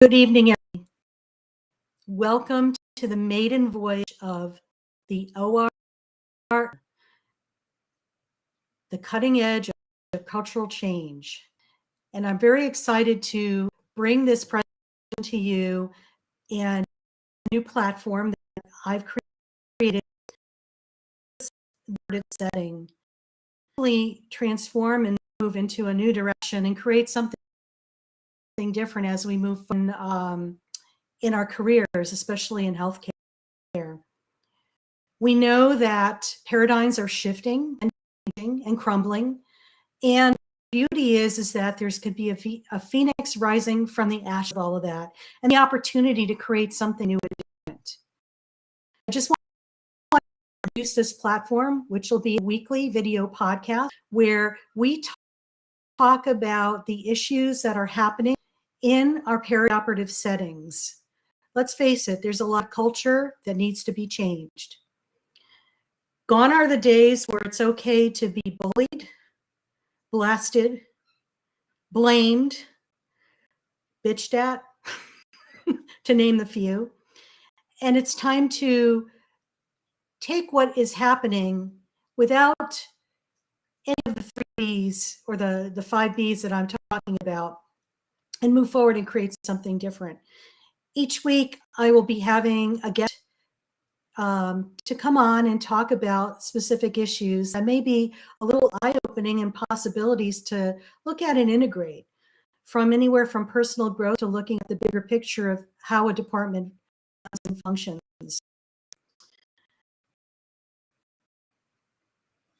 Good evening, everybody. Welcome to the maiden voyage of the OR, the cutting edge of cultural change. And I'm very excited to bring this presentation to you and a new platform that I've created, setting, really transform and move into a new direction and create something different as we move in our careers, especially in healthcare. We know that paradigms are shifting and changing and crumbling, and the beauty is that there's could be a phoenix rising from the ash of all of that, and the opportunity to create something new and different. I just want to introduce this platform, which will be a weekly video podcast where we talk about the issues that are happening in our perioperative settings. Let's face it, there's a lot of culture that needs to be changed. Gone are the days where it's okay to be bullied, blasted, blamed, bitched at, to name the few. And it's time to take what is happening without any of the 3 Bs or the 5 Bs that I'm talking about and move forward and create something different. Each week, I will be having a guest to come on and talk about specific issues that may be a little eye-opening and possibilities to look at and integrate, from anywhere from personal growth to looking at the bigger picture of how a department runs and functions.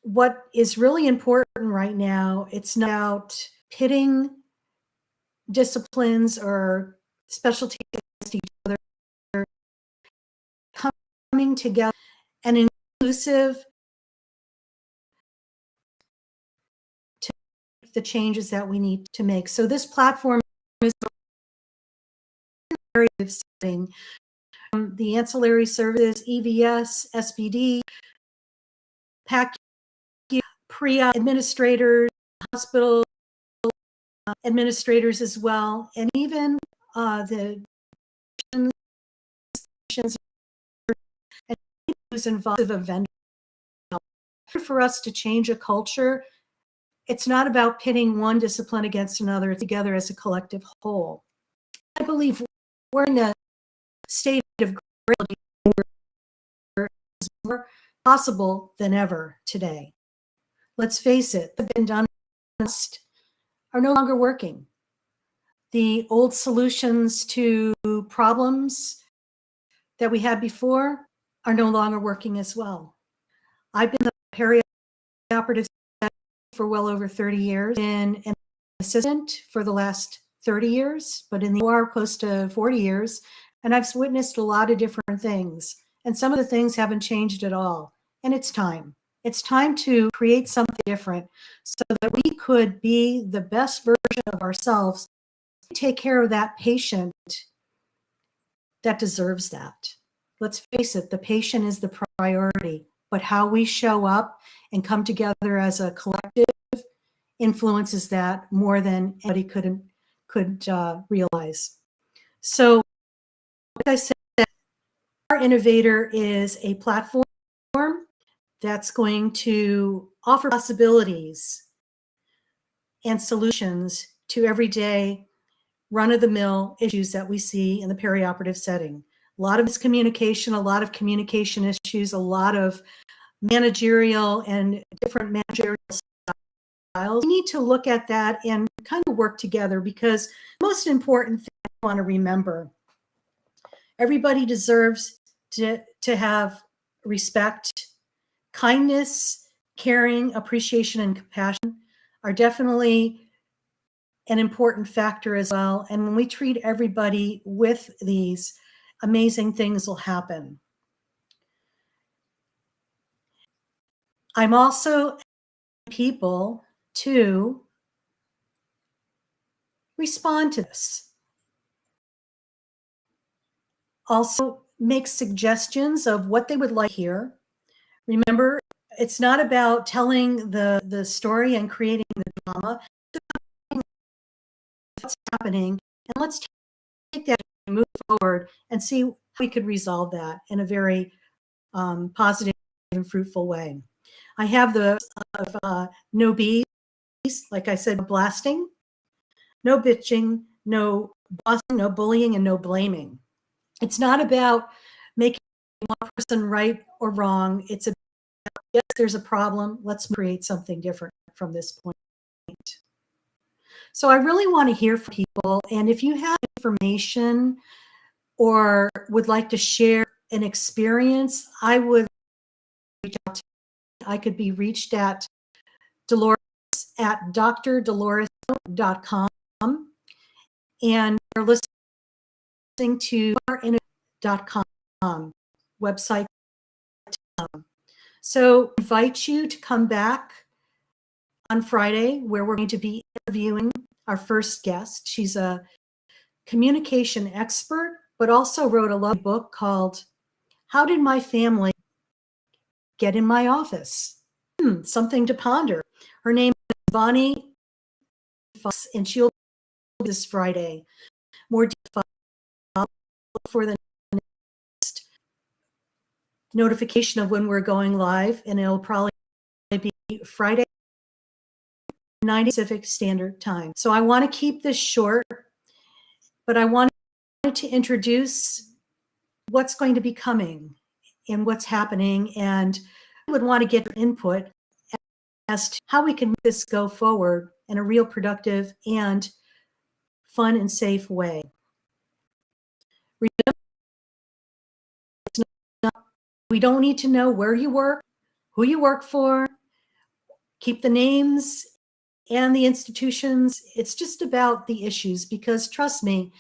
What is really important right now, it's not about pitting disciplines or specialties against each other, coming together and inclusive to make the changes that we need to make. So this platform is very setting. The ancillary services, EVS, SPD, PAC, PREA administrators, hospital administrators as well, and even the who's involved with a vendor. For us to change a culture, it's not about pitting one discipline against another, it's together as a collective whole. I believe we're in a state of gravity where it's more possible than ever today. Let's face it, the been done are no longer working. The old solutions to problems that we had before are no longer working as well. I've been the perioperative for well over 30 years, been an assistant for the last 30 years, but in the OR close to 40 years, and I've witnessed a lot of different things, and some of the things haven't changed at all, and it's time. It's time to create something different so that we could be the best version of ourselves, take care of that patient that deserves that. Let's face it, the patient is the priority, but how we show up and come together as a collective influences that more than anybody could realize. So, like I said, our Innovator is a platform that's going to offer possibilities and solutions to everyday run-of-the-mill issues that we see in the perioperative setting. A lot of miscommunication, a lot of communication issues, a lot of managerial and different managerial styles. We need to look at that and kind of work together, because the most important thing I want to remember, everybody deserves to have respect, kindness, caring, appreciation, and compassion are definitely an important factor as well. And when we treat everybody with these, amazing things will happen. I'm also people to respond to this. Also make suggestions of what they would like here. Remember, it's not about telling the story and creating the drama. It's what's happening, and let's take that and move forward and see how we could resolve that in a very positive and fruitful way. I have the no bees, like I said, blasting, no bitching, no bossing, no bullying, and no blaming. It's not about making one person right or wrong. It's about, yes, there's a problem. Let's create something different from this point. So I really want to hear from people. And if you have information or would like to share an experience, I would reach out to you. I could be reached at Dolores at drdolores.com. And you're listening to CRNFA.com website. So I invite you to come back on Friday, where we're going to be interviewing our first guest. She's a communication expert, but also wrote a lovely book called How Did My Family Get in My Office? Something to ponder. Her name is Bonnie, and she'll be this Friday. More details for the next notification of when we're going live, and it'll probably be Friday, 9 Pacific Standard Time. So I want to keep this short, but I wanted to introduce what's going to be coming and what's happening, and I would want to get your input as to how we can make this go forward in a real productive and fun and safe way. We don't need to know where you work, who you work for, keep the names and the institutions. It's just about the issues, because trust me,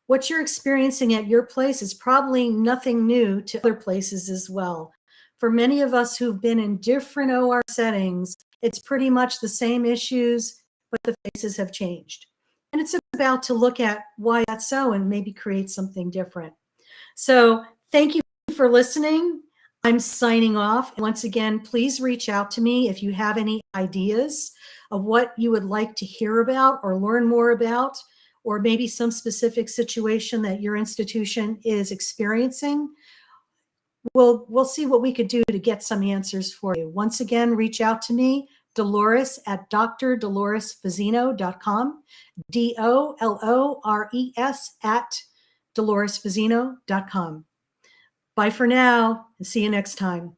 what you're experiencing at your place is probably nothing new to other places as well. For many of us who've been in different OR settings, it's pretty much the same issues, but the faces have changed. And it's about to look at why that's so and maybe create something different. So thank you for listening. I'm signing off. Once again, please reach out to me if you have any ideas of what you would like to hear about or learn more about, or maybe some specific situation that your institution is experiencing. We'll see what we could do to get some answers for you. Once again, reach out to me, Dolores at drdoloresfazzino.com, DOLORES at doloresfazzino.com. Bye for now, and see you next time.